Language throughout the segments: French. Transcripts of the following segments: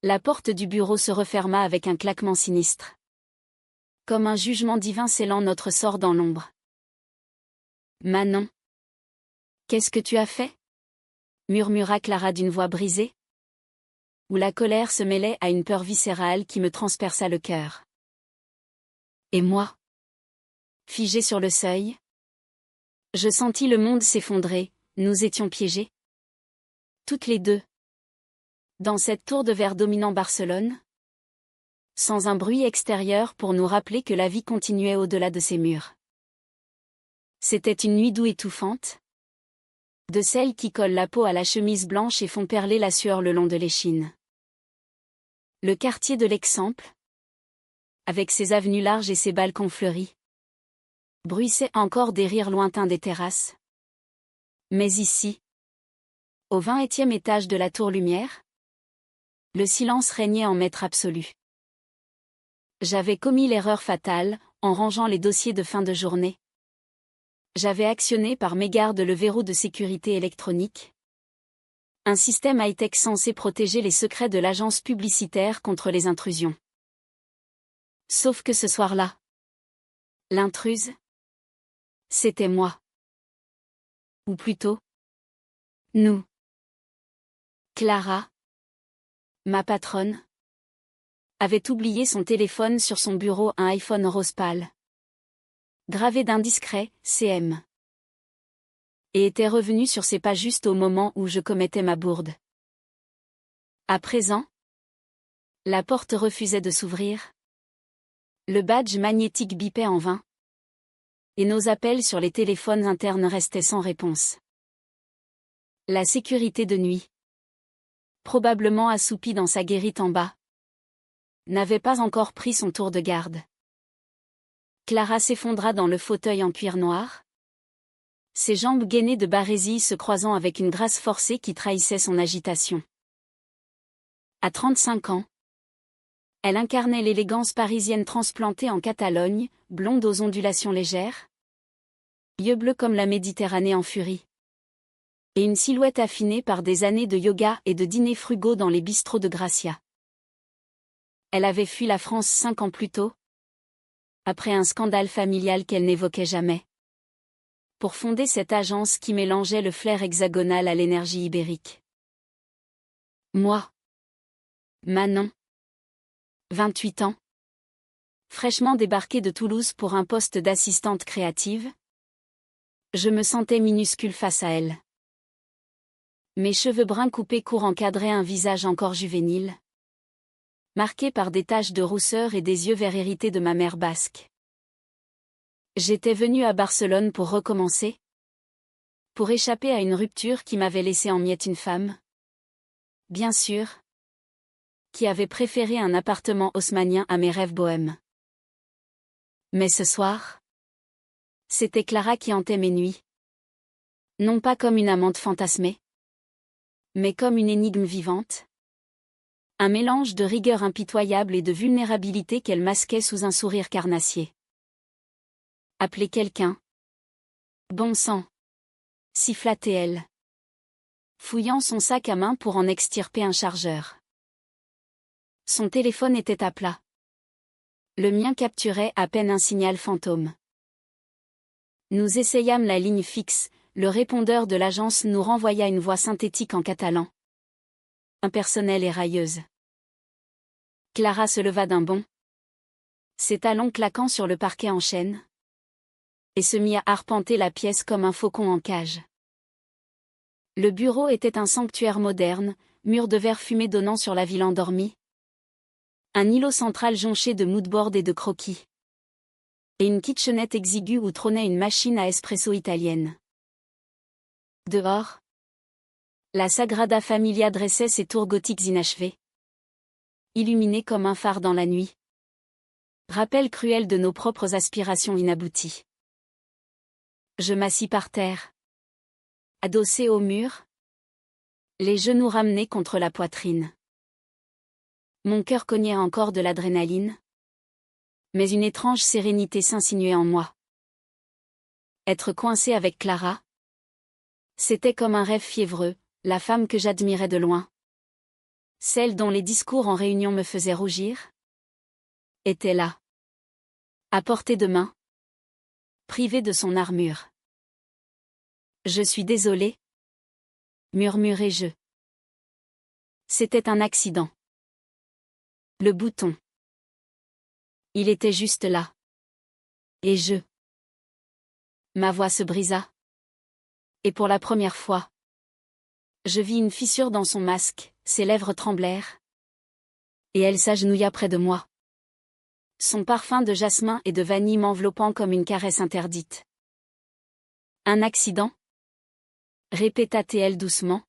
La porte du bureau se referma avec un claquement sinistre. Comme un jugement divin scellant notre sort dans l'ombre. Manon. Qu'est-ce que tu as fait? Murmura Clara d'une voix brisée. Où la colère se mêlait à une peur viscérale qui me transperça le cœur. Et moi? Figé sur le seuil. Je sentis le monde s'effondrer, nous étions piégés. Toutes les deux. Dans cette tour de verre dominant Barcelone. Sans un bruit extérieur pour nous rappeler que la vie continuait au-delà de ces murs. C'était une nuit douce étouffante. De celles qui collent la peau à la chemise blanche et font perler la sueur le long de l'échine. Le quartier de l'Eixample, avec ses avenues larges et ses balcons fleuris, bruissait encore des rires lointains des terrasses. Mais ici, au 20e étage de la Tour Lumière, le silence régnait en maître absolu. J'avais commis l'erreur fatale, en rangeant les dossiers de fin de journée. J'avais actionné par mégarde le verrou de sécurité électronique. Un système high-tech censé protéger les secrets de l'agence publicitaire contre les intrusions. Sauf que ce soir-là, l'intruse, c'était moi. Ou plutôt, nous. Clara, ma patronne, avait oublié son téléphone sur son bureau, un iPhone rose pâle, gravé d'indiscret CM. Et était revenue sur ses pas juste au moment où je commettais ma bourde. À présent, la porte refusait de s'ouvrir. Le badge magnétique bipait en vain. Et nos appels sur les téléphones internes restaient sans réponse. La sécurité de nuit, probablement assoupie dans sa guérite en bas, n'avait pas encore pris son tour de garde. Clara s'effondra dans le fauteuil en cuir noir, ses jambes gainées de barésie se croisant avec une grâce forcée qui trahissait son agitation. À 35 ans, elle incarnait l'élégance parisienne transplantée en Catalogne, blonde aux ondulations légères, yeux bleus comme la Méditerranée en furie, et une silhouette affinée par des années de yoga et de dîners frugaux dans les bistrots de Gracia. Elle avait fui la France 5 ans plus tôt, après un scandale familial qu'elle n'évoquait jamais, pour fonder cette agence qui mélangeait le flair hexagonal à l'énergie ibérique. Moi, Manon, 28 ans, fraîchement débarquée de Toulouse pour un poste d'assistante créative, je me sentais minuscule face à elle. Mes cheveux bruns coupés courts encadraient un visage encore juvénile, marqué par des taches de rousseur et des yeux verts hérités de ma mère basque. J'étais venue à Barcelone pour recommencer, pour échapper à une rupture qui m'avait laissé en miettes une femme, bien sûr, qui avait préféré un appartement haussmannien à mes rêves bohèmes. Mais ce soir, c'était Clara qui hantait mes nuits. Non pas comme une amante fantasmée, mais comme une énigme vivante. Un mélange de rigueur impitoyable et de vulnérabilité qu'elle masquait sous un sourire carnassier. Appeler quelqu'un. Bon sang. Sifflatait-elle, fouillant son sac à main pour en extirper un chargeur. Son téléphone était à plat. Le mien capturait à peine un signal fantôme. Nous essayâmes la ligne fixe, le répondeur de l'agence nous renvoya une voix synthétique en catalan. Impersonnelle et railleuse. Clara se leva d'un bond, ses talons claquant sur le parquet en chêne, et se mit à arpenter la pièce comme un faucon en cage. Le bureau était un sanctuaire moderne, mur de verre fumé donnant sur la ville endormie. Un îlot central jonché de moodboards et de croquis. Et une kitchenette exiguë où trônait une machine à espresso italienne. Dehors, la Sagrada Familia dressait ses tours gothiques inachevées, illuminées comme un phare dans la nuit. Rappel cruel de nos propres aspirations inabouties. Je m'assis par terre, adossé au mur, les genoux ramenés contre la poitrine. Mon cœur cognait encore de l'adrénaline, mais une étrange sérénité s'insinuait en moi. Être coincé avec Clara, c'était comme un rêve fiévreux, la femme que j'admirais de loin. Celle dont les discours en réunion me faisaient rougir, était là. À portée de main. Privée de son armure. Je suis désolé, murmurai-je. C'était un accident. Le bouton. Il était juste là. Et ma voix se brisa. Et pour la première fois, je vis une fissure dans son masque, ses lèvres tremblèrent. Et elle s'agenouilla près de moi. Son parfum de jasmin et de vanille m'enveloppant comme une caresse interdite. Un accident? Répéta-t-elle doucement.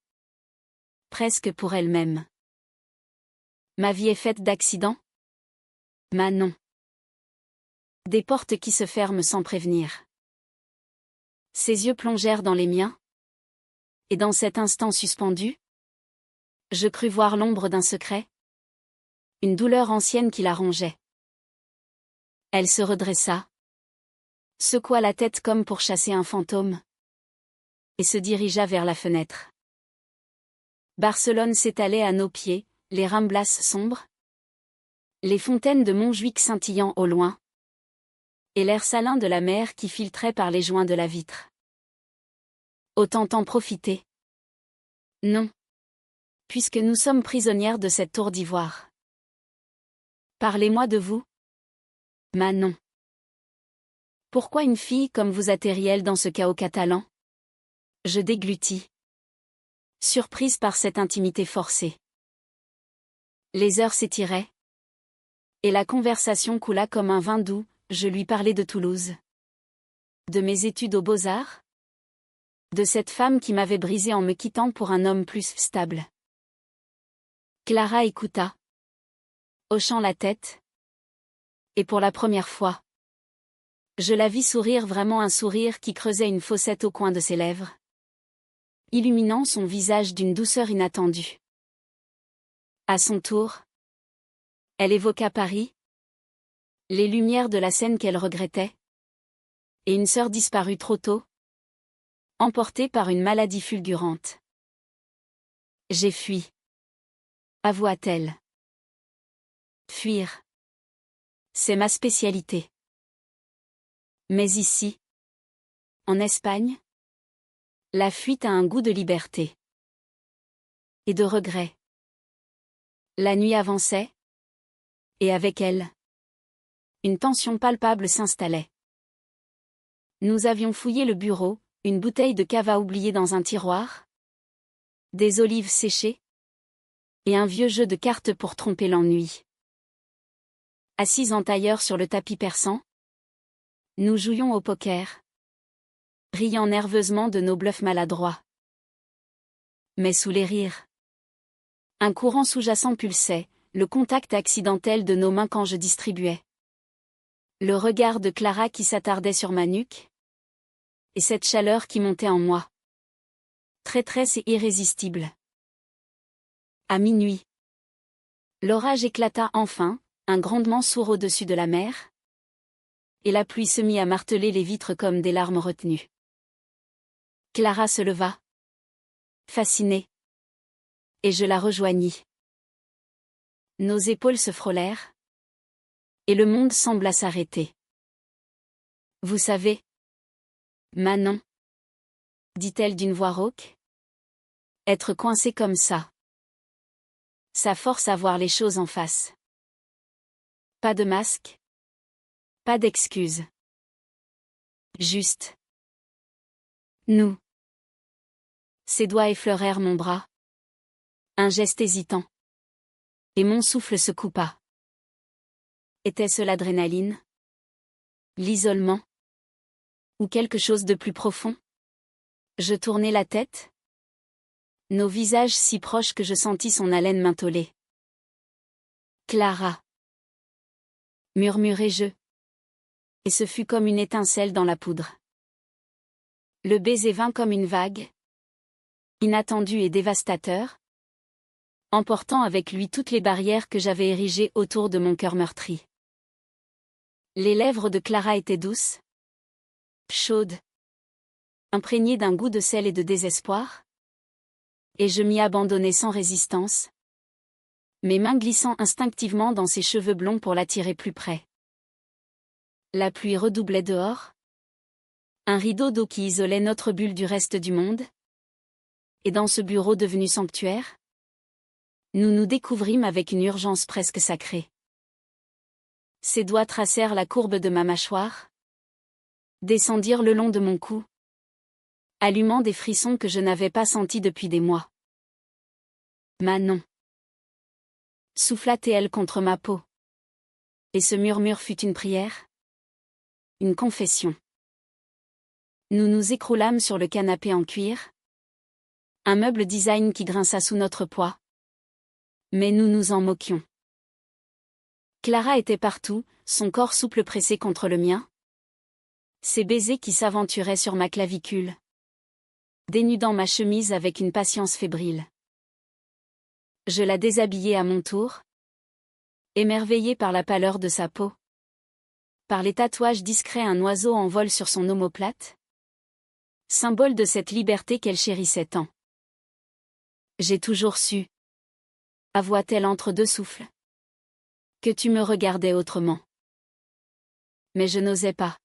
Presque pour elle-même. Ma vie est faite d'accidents? Manon. Des portes qui se ferment sans prévenir. Ses yeux plongèrent dans les miens. Et dans cet instant suspendu, je crus voir l'ombre d'un secret. Une douleur ancienne qui la rongeait. Elle se redressa. Secoua la tête comme pour chasser un fantôme. Et se dirigea vers la fenêtre. Barcelone s'étalait à nos pieds, les Ramblas sombres. Les fontaines de Montjuic scintillant au loin. Et l'air salin de la mer qui filtrait par les joints de la vitre. Autant en profiter. Non. Puisque nous sommes prisonnières de cette tour d'ivoire. Parlez-moi de vous. Manon. Pourquoi une fille comme vous atterrit-elle dans ce chaos catalan? Je déglutis. Surprise par cette intimité forcée. Les heures s'étiraient. Et la conversation coula comme un vin doux, je lui parlais de Toulouse. De mes études aux Beaux-Arts? De cette femme qui m'avait brisé en me quittant pour un homme plus stable. Clara écouta. Hochant la tête. Et pour la première fois, je la vis sourire, vraiment un sourire qui creusait une fossette au coin de ses lèvres, illuminant son visage d'une douceur inattendue. À son tour, elle évoqua Paris, les lumières de la scène qu'elle regrettait, et une sœur disparue trop tôt, emportée par une maladie fulgurante. J'ai fui. Avoua-t-elle. Fuir. C'est ma spécialité. Mais ici, en Espagne, la fuite a un goût de liberté. Et de regret. La nuit avançait. Et avec elle, une tension palpable s'installait. Nous avions fouillé le bureau, une bouteille de cava oubliée dans un tiroir, des olives séchées, et un vieux jeu de cartes pour tromper l'ennui. Assises en tailleur sur le tapis persan, nous jouions au poker, riant nerveusement de nos bluffs maladroits. Mais sous les rires, un courant sous-jacent pulsait, le contact accidentel de nos mains quand je distribuais. Le regard de Clara qui s'attardait sur ma nuque, et cette chaleur qui montait en moi. Traîtresse et irrésistible. À minuit, l'orage éclata enfin, un grondement sourd au-dessus de la mer, et la pluie se mit à marteler les vitres comme des larmes retenues. Clara se leva, fascinée, et je la rejoignis. Nos épaules se frôlèrent, et le monde sembla s'arrêter. Vous savez, Manon, dit-elle d'une voix rauque, être coincée comme ça. Ça force à voir les choses en face. Pas de masque. Pas d'excuses. Juste. Nous. Ses doigts effleurèrent mon bras. Un geste hésitant. Et mon souffle se coupa. Était-ce l'adrénaline? L'isolement? Ou quelque chose de plus profond? Je tournai la tête. Nos visages si proches que je sentis son haleine m'intôler. Clara. Murmurai-je. Et ce fut comme une étincelle dans la poudre. Le baiser vint comme une vague. Inattendu et dévastateur. Emportant avec lui toutes les barrières que j'avais érigées autour de mon cœur meurtri. Les lèvres de Clara étaient douces. Chaudes. Imprégnées d'un goût de sel et de désespoir. Et je m'y abandonnai sans résistance. mes mains glissant instinctivement dans ses cheveux blonds pour l'attirer plus près. La pluie redoublait dehors. Un rideau d'eau qui isolait notre bulle du reste du monde. Et dans ce bureau devenu sanctuaire, nous nous découvrîmes avec une urgence presque sacrée. Ses doigts tracèrent la courbe de ma mâchoire, descendirent le long de mon cou, allumant des frissons que je n'avais pas sentis depuis des mois. Manon. Souffla-t-elle contre ma peau. Et ce murmure fut une prière? Une confession. Nous nous écroulâmes sur le canapé en cuir. Un meuble design qui grinça sous notre poids. Mais nous nous en moquions. Clara était partout, son corps souple pressé contre le mien. Ses baisers qui s'aventuraient sur ma clavicule. Dénudant ma chemise avec une patience fébrile. Je la déshabillai à mon tour. Émerveillé par la pâleur de sa peau. Par les tatouages discrets, un oiseau en vol sur son omoplate. Symbole de cette liberté qu'elle chérissait tant. J'ai toujours su, avoua-t-elle entre deux souffles, que tu me regardais autrement. Mais je n'osais pas.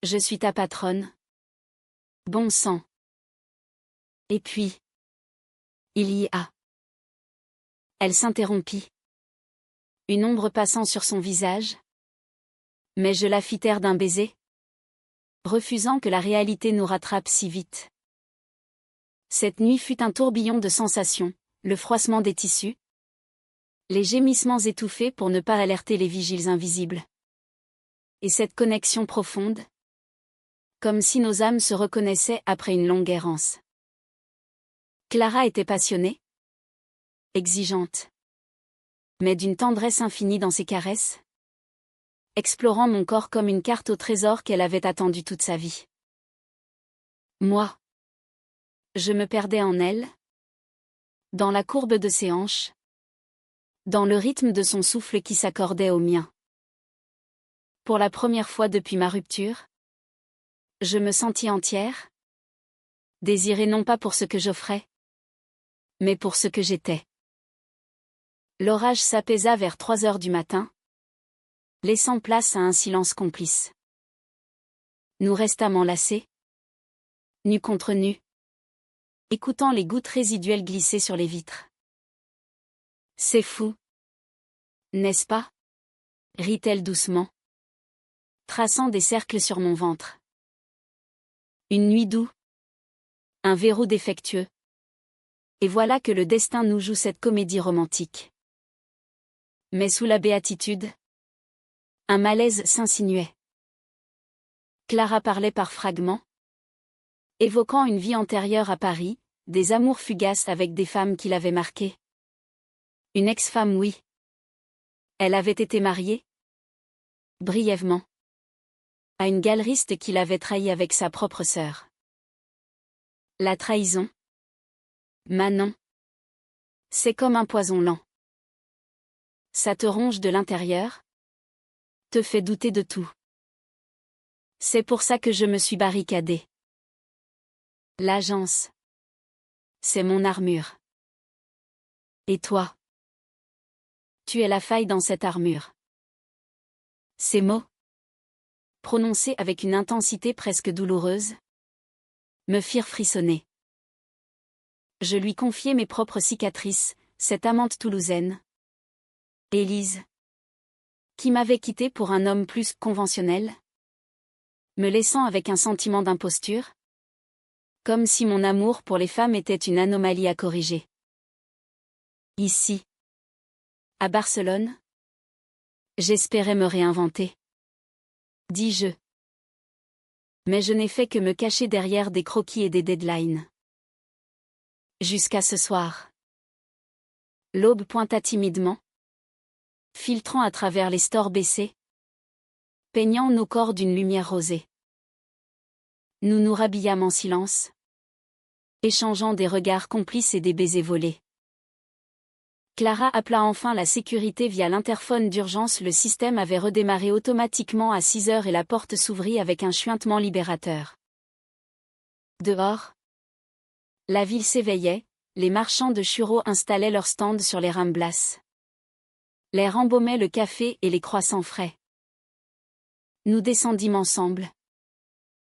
Je suis ta patronne. Bon sang. Et puis, il y a. Elle s'interrompit. Une ombre passant sur son visage. Mais je la fis taire d'un baiser, refusant que la réalité nous rattrape si vite. Cette nuit fut un tourbillon de sensations, le froissement des tissus, les gémissements étouffés pour ne pas alerter les vigiles invisibles. Et cette connexion profonde, comme si nos âmes se reconnaissaient après une longue errance. Clara était passionnée, exigeante, mais d'une tendresse infinie dans ses caresses, explorant mon corps comme une carte au trésor qu'elle avait attendu toute sa vie. Moi, je me perdais en elle, dans la courbe de ses hanches, dans le rythme de son souffle qui s'accordait au mien. Pour la première fois depuis ma rupture, je me sentis entière, désirée non pas pour ce que j'offrais, mais pour ce que j'étais. L'orage s'apaisa vers 3 heures du matin, laissant place à un silence complice. Nous restâmes enlacés, nus contre nus, écoutant les gouttes résiduelles glisser sur les vitres. C'est fou, n'est-ce pas? Rit-elle doucement, traçant des cercles sur mon ventre. Une nuit doux, un verrou défectueux. Et voilà que le destin nous joue cette comédie romantique. Mais sous la béatitude, un malaise s'insinuait. Clara parlait par fragments, évoquant une vie antérieure à Paris, des amours fugaces avec des femmes qui l'avaient marquée. Une ex-femme, oui. Elle avait été mariée, brièvement, à une galeriste qui l'avait trahie avec sa propre sœur. La trahison, Manon, c'est comme un poison lent. Ça te ronge de l'intérieur, te fait douter de tout. C'est pour ça que je me suis barricadée. L'agence, c'est mon armure. Et toi? Tu es la faille dans cette armure. Ces mots, prononcés avec une intensité presque douloureuse, me firent frissonner. Je lui confiai mes propres cicatrices, cette amante toulousaine, Élise, qui m'avait quitté pour un homme plus conventionnel, me laissant avec un sentiment d'imposture, comme si mon amour pour les femmes était une anomalie à corriger. Ici, à Barcelone, j'espérais me réinventer, dis-je. Mais je n'ai fait que me cacher derrière des croquis et des deadlines. Jusqu'à ce soir. L'aube pointa timidement, filtrant à travers les stores baissés, peignant nos corps d'une lumière rosée. Nous nous rhabillâmes en silence, échangeant des regards complices et des baisers volés. Clara appela enfin la sécurité via l'interphone d'urgence. Le système avait redémarré automatiquement à 6 heures et la porte s'ouvrit avec un chuintement libérateur. Dehors, la ville s'éveillait, Les marchands de churros installaient leurs stands sur les ramblas. L'air embaumait le café et les croissants frais. Nous descendîmes ensemble,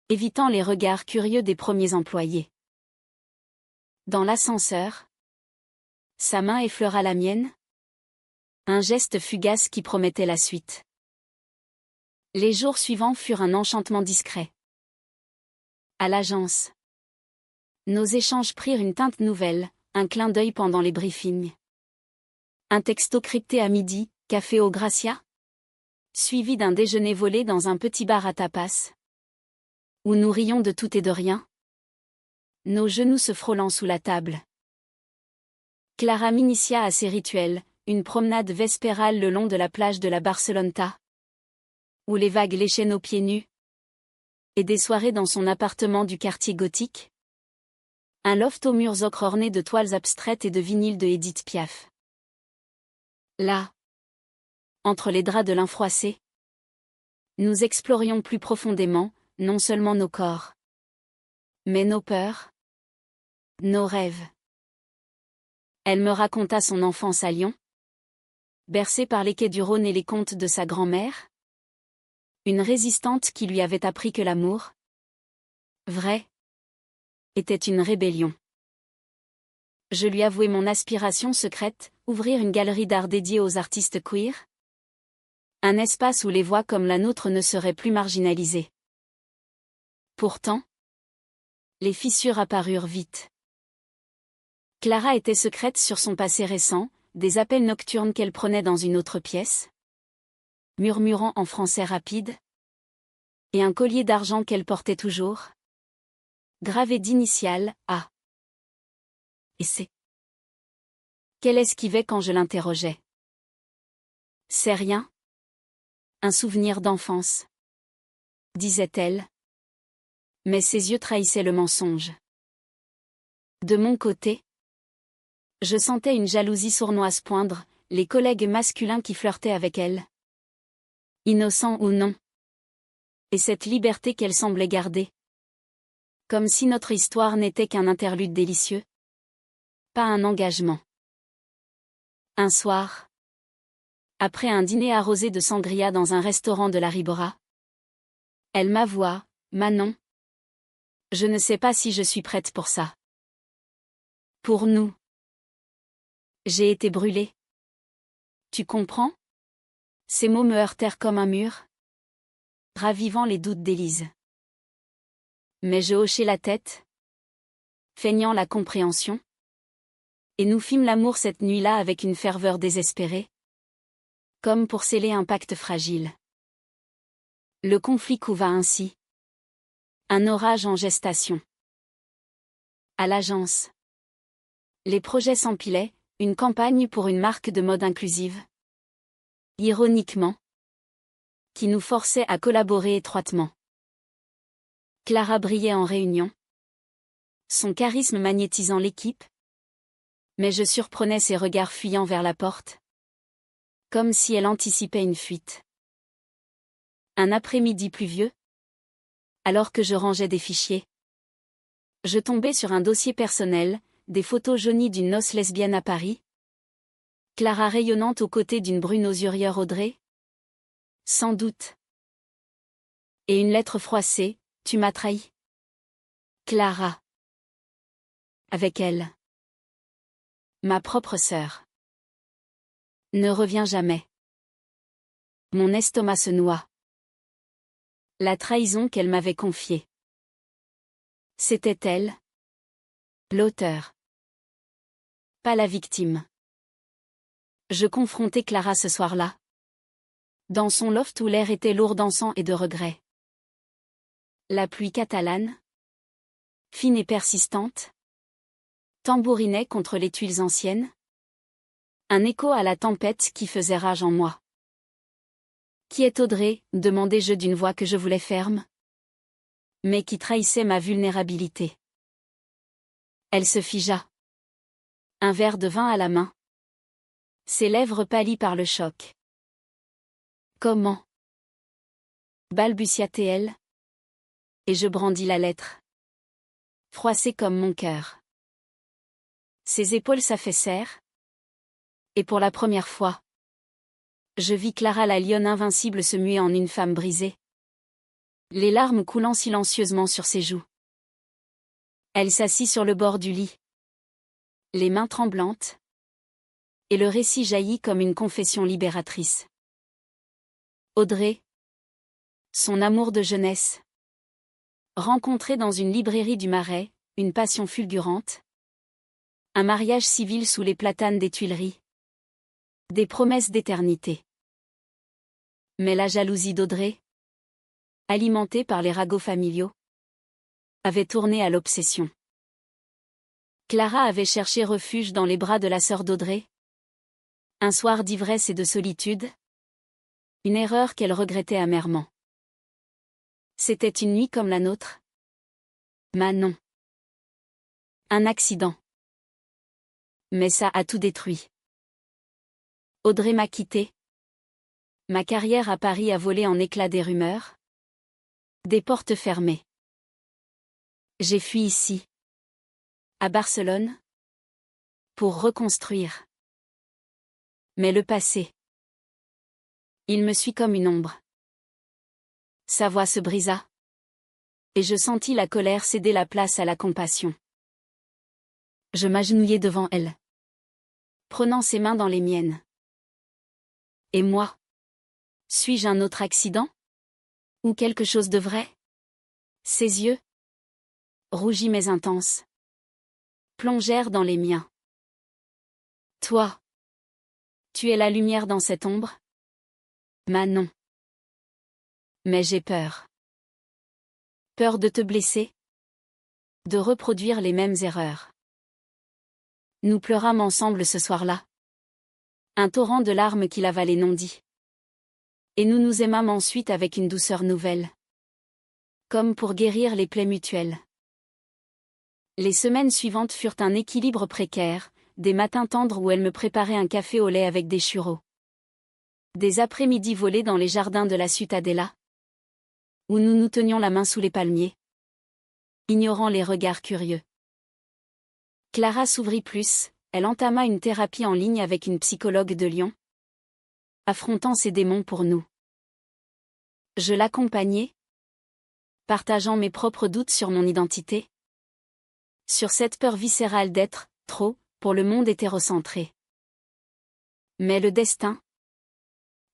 évitant les regards curieux des premiers employés. Dans l'ascenseur, sa main effleura la mienne. Un geste fugace qui promettait la suite. Les jours suivants furent un enchantement discret. À l'agence, nos échanges prirent une teinte nouvelle, un clin d'œil pendant les briefings. Un texto crypté à midi, café au Gracia, suivi d'un déjeuner volé dans un petit bar à tapas, où nous rions de tout et de rien, nos genoux se frôlant sous la table. Clara m'initia à ses rituels, une promenade vespérale le long de la plage de la Barceloneta, où les vagues léchaient nos pieds nus, et des soirées dans son appartement du quartier gothique. Un loft aux murs ocre orné de toiles abstraites et de vinyles de Édith Piaf. Là, entre les draps de lin froissé, nous explorions plus profondément, non seulement nos corps, mais nos peurs, nos rêves. Elle me raconta son enfance à Lyon, bercée par les quais du Rhône et les contes de sa grand-mère, une résistante qui lui avait appris que l'amour, vrai, était une rébellion. Je lui avouai mon aspiration secrète, ouvrir une galerie d'art dédiée aux artistes queer. Un espace où les voix comme la nôtre ne seraient plus marginalisées. Pourtant, les fissures apparurent vite. Clara était secrète sur son passé récent, des appels nocturnes qu'elle prenait dans une autre pièce, murmurant en français rapide, et un collier d'argent qu'elle portait toujours, gravé d'initiales A et C. Qu'elle esquivait quand je l'interrogeais. C'est rien. Un souvenir d'enfance, disait-elle. Mais ses yeux trahissaient le mensonge. De mon côté, je sentais une jalousie sournoise poindre, les collègues masculins qui flirtaient avec elle. Innocents ou non. Et cette liberté qu'elle semblait garder. Comme si notre histoire n'était qu'un interlude délicieux. Pas un engagement. Un soir, après un dîner arrosé de sangria dans un restaurant de la Ribera, elle m'avoua, Manon. Je ne sais pas si je suis prête pour ça. Pour nous. J'ai été brûlée. Tu comprends? Ces mots me heurtèrent comme un mur, ravivant les doutes d'Élise. Mais je hochai la tête, feignant la compréhension. Et nous fîmes l'amour cette nuit-là avec une ferveur désespérée, comme pour sceller un pacte fragile. Le conflit couva ainsi. Un orage en gestation. À l'agence. Les projets s'empilaient, une campagne pour une marque de mode inclusive. Ironiquement. Qui nous forçait à collaborer étroitement. Clara brillait en réunion. Son charisme magnétisant l'équipe. Mais je surprenais ses regards fuyant vers la porte. Comme si elle anticipait une fuite. Un après-midi pluvieux. Alors que je rangeais des fichiers. Je tombais sur un dossier personnel, des photos jaunies d'une noce lesbienne à Paris. Clara rayonnante aux côtés d'une brune usurière Audrey. Sans doute. Et une lettre froissée, tu m'as trahi. Clara. Avec elle. Ma propre sœur. Ne reviens jamais. Mon estomac se noie. La trahison qu'elle m'avait confiée. C'était elle. L'auteur. Pas la victime. Je confrontai Clara ce soir-là. Dans son loft où l'air était lourd d'encens et de regrets. La pluie catalane, fine et persistante, tambourinait contre les tuiles anciennes. Un écho à la tempête qui faisait rage en moi. Qui est Audrey? Demandai-je d'une voix que je voulais ferme, mais qui trahissait ma vulnérabilité. Elle se figea. Un verre de vin à la main. Ses lèvres pâlies par le choc. Comment? Balbutia-t-elle. Et je brandis la lettre. Froissée comme mon cœur. Ses épaules s'affaissèrent. Et pour la première fois, je vis Clara la lionne invincible se muer en une femme brisée, les larmes coulant silencieusement sur ses joues. Elle s'assit sur le bord du lit, les mains tremblantes, et le récit jaillit comme une confession libératrice. Audrey, son amour de jeunesse, rencontré dans une librairie du Marais, une passion fulgurante, un mariage civil sous les platanes des Tuileries, des promesses d'éternité. Mais la jalousie d'Audrey, alimentée par les ragots familiaux, avait tourné à l'obsession. Clara avait cherché refuge dans les bras de la sœur d'Audrey. Un soir d'ivresse et de solitude. Une erreur qu'elle regrettait amèrement. C'était une nuit comme la nôtre. Manon. Un accident. Mais ça a tout détruit. Audrey m'a quitté. Ma carrière à Paris a volé en éclats des rumeurs. Des portes fermées. J'ai fui ici. À Barcelone. Pour reconstruire. Mais le passé. Il me suit comme une ombre. Sa voix se brisa. Et je sentis la colère céder la place à la compassion. Je m'agenouillai devant elle, prenant ses mains dans les miennes. Et moi? Suis-je un autre accident? Ou quelque chose de vrai? Ses yeux, rougis mais intenses, plongèrent dans les miens. Toi, tu es la lumière dans cette ombre? Manon. Mais j'ai peur. Peur de te blesser? De reproduire les mêmes erreurs. Nous pleurâmes ensemble ce soir-là. Un torrent de larmes qui l'avalait non dit. Et nous nous aimâmes ensuite avec une douceur nouvelle. Comme pour guérir les plaies mutuelles. Les semaines suivantes furent un équilibre précaire, des matins tendres où elle me préparait un café au lait avec des churros. Des après-midi volés dans les jardins de la Ciutadella. Où nous nous tenions la main sous les palmiers. Ignorant les regards curieux. Clara s'ouvrit plus, elle entama une thérapie en ligne avec une psychologue de Lyon. Affrontant ses démons pour nous. Je l'accompagnai. Partageant mes propres doutes sur mon identité. Sur cette peur viscérale d'être, trop, pour le monde hétérocentré. Mais le destin,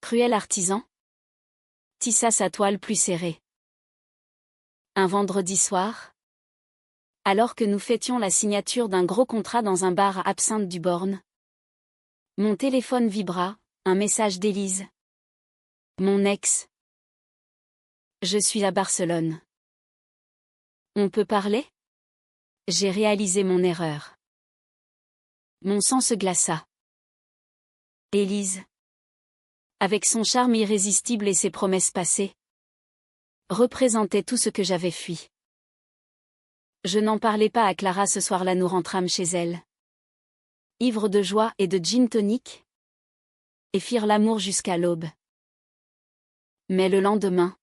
cruel artisan, tissa sa toile plus serrée. Un vendredi soir, alors que nous fêtions la signature d'un gros contrat dans un bar à Absinthe du Born, mon téléphone vibra, un message d'Élise. Mon ex. Je suis à Barcelone. On peut parler? J'ai réalisé mon erreur. Mon sang se glaça. Élise, avec son charme irrésistible et ses promesses passées, représentait tout ce que j'avais fui. Je n'en parlais pas à Clara ce soir-là, nous rentrâmes chez elle. Ivres de joie et de gin tonic. Et firent l'amour jusqu'à l'aube. Mais le lendemain,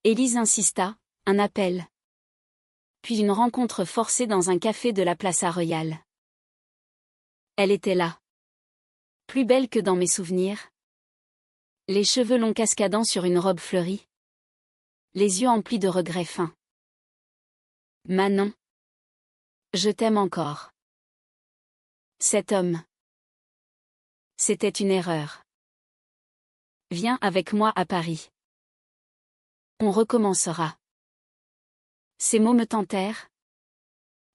Élise insista, un appel. Puis une rencontre forcée dans un café de la Plaza Royale. Elle était là. Plus belle que dans mes souvenirs. Les cheveux longs cascadant sur une robe fleurie. Les yeux emplis de regrets fins. Manon. Je t'aime encore. Cet homme. C'était une erreur. Viens avec moi à Paris. On recommencera. Ces mots me tentèrent.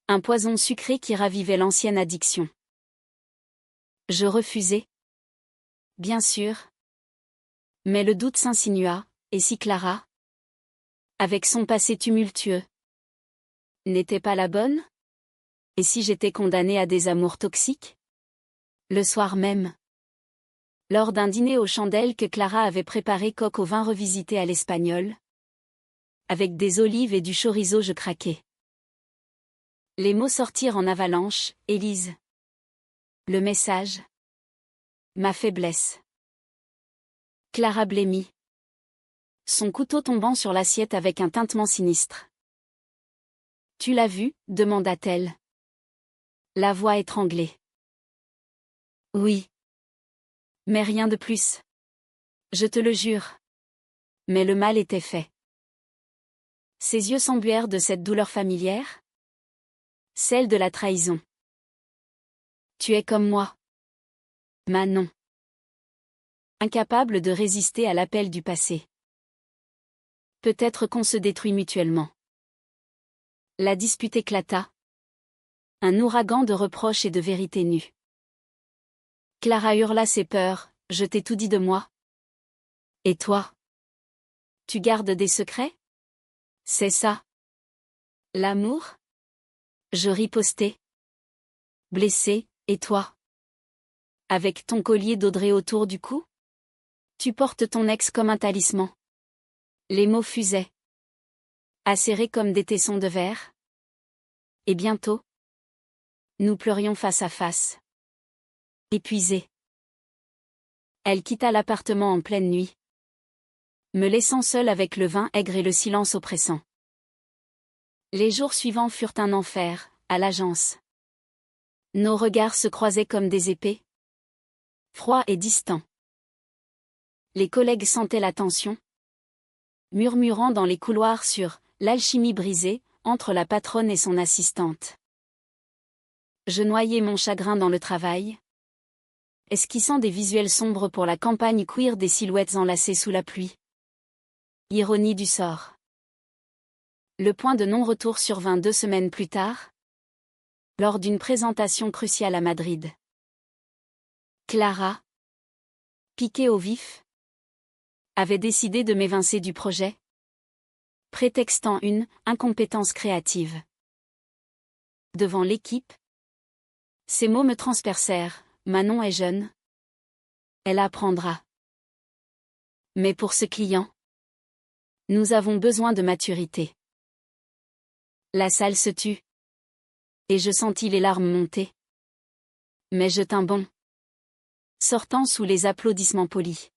Un poison sucré qui ravivait l'ancienne addiction. Je refusai. Bien sûr. Mais le doute s'insinua, et si Clara, avec son passé tumultueux, n'était pas la bonne? Et si j'étais condamnée à des amours toxiques? Le soir même, lors d'un dîner aux chandelles que Clara avait préparé coq au vin revisité à l'espagnol, avec des olives et du chorizo, je craquai. Les mots sortirent en avalanche, Élise. Le message. Ma faiblesse. Clara blêmit. Son couteau tombant sur l'assiette avec un tintement sinistre. Tu l'as vu? Demanda-t-elle. La voix étranglée. Oui. Mais rien de plus. Je te le jure. Mais le mal était fait. Ses yeux s'embuèrent de cette douleur familière? Celle de la trahison. Tu es comme moi. Manon. Incapable de résister à l'appel du passé. Peut-être qu'on se détruit mutuellement. La dispute éclata. Un ouragan de reproches et de vérités nues. Clara hurla ses peurs, je t'ai tout dit de moi. Et toi? Tu gardes des secrets? C'est ça. L'amour? Je ripostai. Blessé, et toi? Avec ton collier d'Audrey autour du cou? Tu portes ton ex comme un talisman. Les mots fusaient. Acérés comme des tessons de verre. Et bientôt, nous pleurions face à face. Épuisée. Elle quitta l'appartement en pleine nuit, me laissant seule avec le vin aigre et le silence oppressant. Les jours suivants furent un enfer, à l'agence. Nos regards se croisaient comme des épées. Froids et distants. Les collègues sentaient la tension, murmurant dans les couloirs sur l'alchimie brisée entre la patronne et son assistante. Je noyais mon chagrin dans le travail, esquissant des visuels sombres pour la campagne queer des silhouettes enlacées sous la pluie. Ironie du sort. Le point de non-retour survint 2 semaines plus tard, lors d'une présentation cruciale à Madrid. Clara, piquée au vif, avait décidé de m'évincer du projet, prétextant une incompétence créative. Devant l'équipe, ces mots me transpercèrent. Manon est jeune. Elle apprendra. Mais pour ce client, nous avons besoin de maturité. La salle se tut. Et je sentis les larmes monter. Mais je tins bon, sortant sous les applaudissements polis.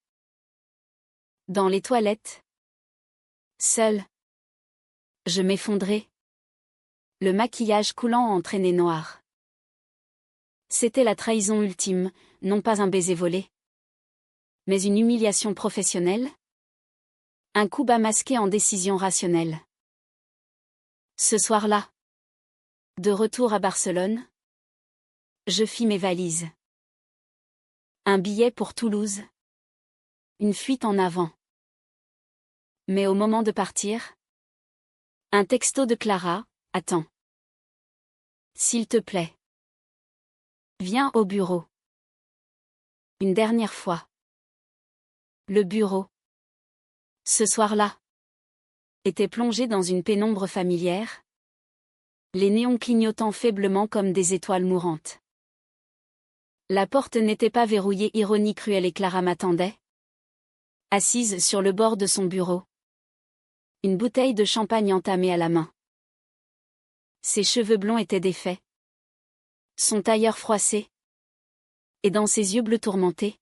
Dans les toilettes, seule, je m'effondrais, le maquillage coulant en traînées noires. C'était la trahison ultime, non pas un baiser volé, mais une humiliation professionnelle, un coup bas masqué en décision rationnelle. Ce soir-là, de retour à Barcelone, je fis mes valises. Un billet pour Toulouse, une fuite en avant. Mais au moment de partir, un texto de Clara, attends. S'il te plaît. Viens au bureau. Une dernière fois. Le bureau, ce soir-là, était plongé dans une pénombre familière, les néons clignotant faiblement comme des étoiles mourantes. La porte n'était pas verrouillée, ironie cruelle, et Clara m'attendait, assise sur le bord de son bureau, une bouteille de champagne entamée à la main. Ses cheveux blonds étaient défaits, son tailleur froissé, et dans ses yeux bleus tourmentés,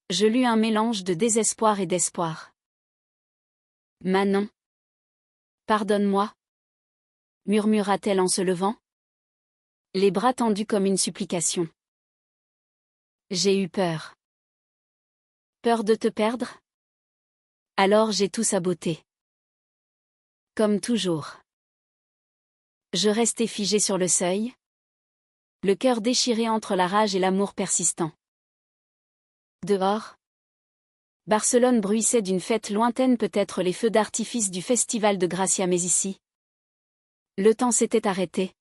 je lus un mélange de désespoir et d'espoir. Manon, pardonne-moi, murmura-t-elle en se levant, les bras tendus comme une supplication. J'ai eu peur. Peur de te perdre? Alors j'ai tout saboté. Comme toujours. Je restai figé sur le seuil, le cœur déchiré entre la rage et l'amour persistant. Dehors, Barcelone bruissait d'une fête lointaine, peut-être les feux d'artifice du festival de Gracia, mais ici, le temps s'était arrêté,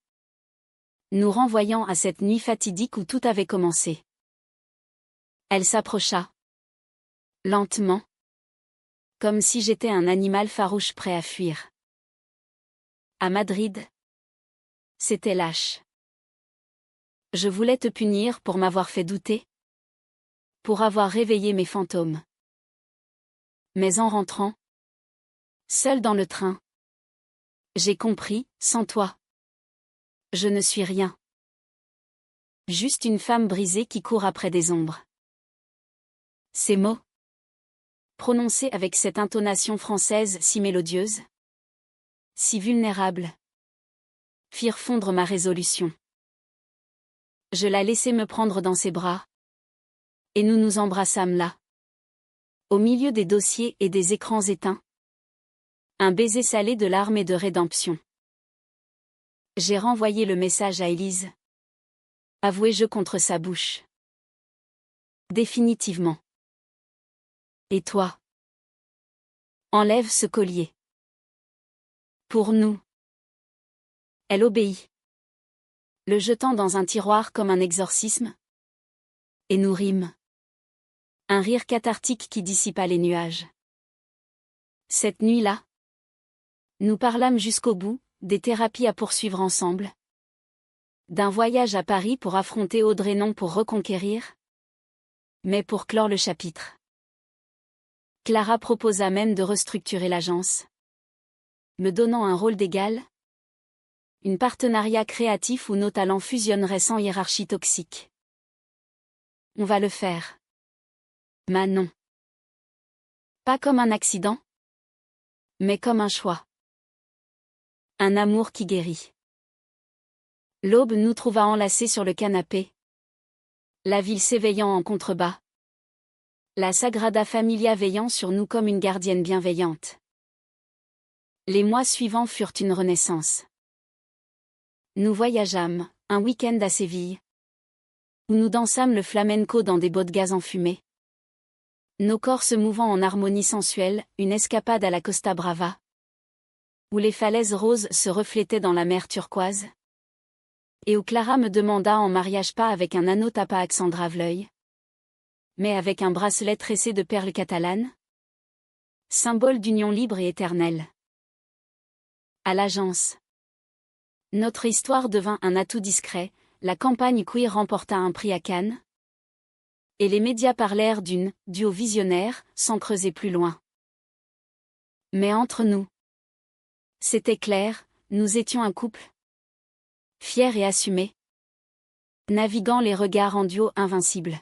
nous renvoyant à cette nuit fatidique où tout avait commencé. Elle s'approcha, lentement, comme si j'étais un animal farouche prêt à fuir. À Madrid, c'était lâche. Je voulais te punir pour m'avoir fait douter, pour avoir réveillé mes fantômes. Mais en rentrant, seul dans le train, j'ai compris, sans toi, je ne suis rien. Juste une femme brisée qui court après des ombres. Ces mots, prononcés avec cette intonation française si mélodieuse, si vulnérable, firent fondre ma résolution. Je la laissai me prendre dans ses bras. Et nous nous embrassâmes là. Au milieu des dossiers et des écrans éteints. Un baiser salé de larmes et de rédemption. J'ai renvoyé le message à Élise. Avouai-je contre sa bouche. Définitivement. Et toi? Enlève ce collier. Pour nous. Elle obéit. Le jetant dans un tiroir comme un exorcisme. Et nous rîmes. Un rire cathartique qui dissipa les nuages. Cette nuit-là, nous parlâmes jusqu'au bout, des thérapies à poursuivre ensemble. D'un voyage à Paris pour affronter Audrey, non pour reconquérir, mais pour clore le chapitre. Clara proposa même de restructurer l'agence. Me donnant un rôle d'égal. Un partenariat créatif où nos talents fusionneraient sans hiérarchie toxique. On va le faire. Manon. Pas comme un accident, mais comme un choix. Un amour qui guérit. L'aube nous trouva enlacés sur le canapé. La ville s'éveillant en contrebas. La Sagrada Familia veillant sur nous comme une gardienne bienveillante. Les mois suivants furent une renaissance. Nous voyageâmes, un week-end à Séville. Où nous dansâmes le flamenco dans des bottes gaz enfumées. Nos corps se mouvant en harmonie sensuelle, une escapade à la Costa Brava. Où les falaises roses se reflétaient dans la mer turquoise. Et où Clara me demanda en mariage pas avec un anneau tapa Alexandra l'œil, mais avec un bracelet tressé de perles catalanes. Symbole d'union libre et éternelle. À l'agence. Notre histoire devint un atout discret, la campagne queer remporta un prix à Cannes. Et les médias parlèrent d'une duo visionnaire, sans creuser plus loin. Mais entre nous, c'était clair, nous étions un couple. Fier et assumé. Naviguant les regards en duo invincible.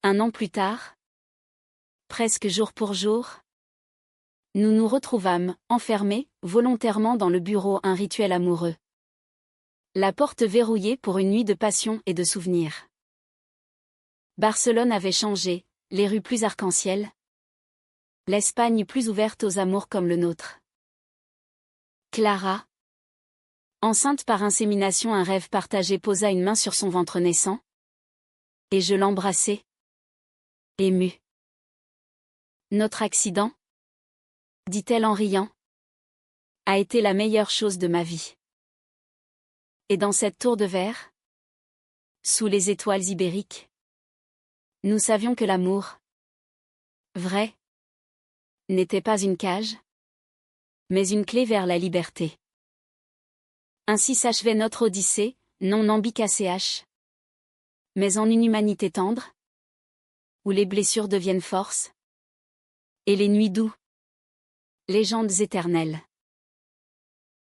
Un an plus tard, presque jour pour jour, nous nous retrouvâmes, enfermés, volontairement dans le bureau, un rituel amoureux. La porte verrouillée pour une nuit de passion et de souvenirs. Barcelone avait changé, les rues plus arc-en-ciel. L'Espagne plus ouverte aux amours comme le nôtre. Clara, enceinte par insémination, un rêve partagé, posa une main sur son ventre naissant. Et je l'embrassai. Émue. Notre accident, dit-elle en riant, a été la meilleure chose de ma vie. Et dans cette tour de verre, sous les étoiles ibériques, nous savions que l'amour, vrai, n'était pas une cage, mais une clé vers la liberté. Ainsi s'achevait notre odyssée, non ambicacéache, mais en une humanité tendre, où les blessures deviennent force, et les nuits doux, légendes éternelles.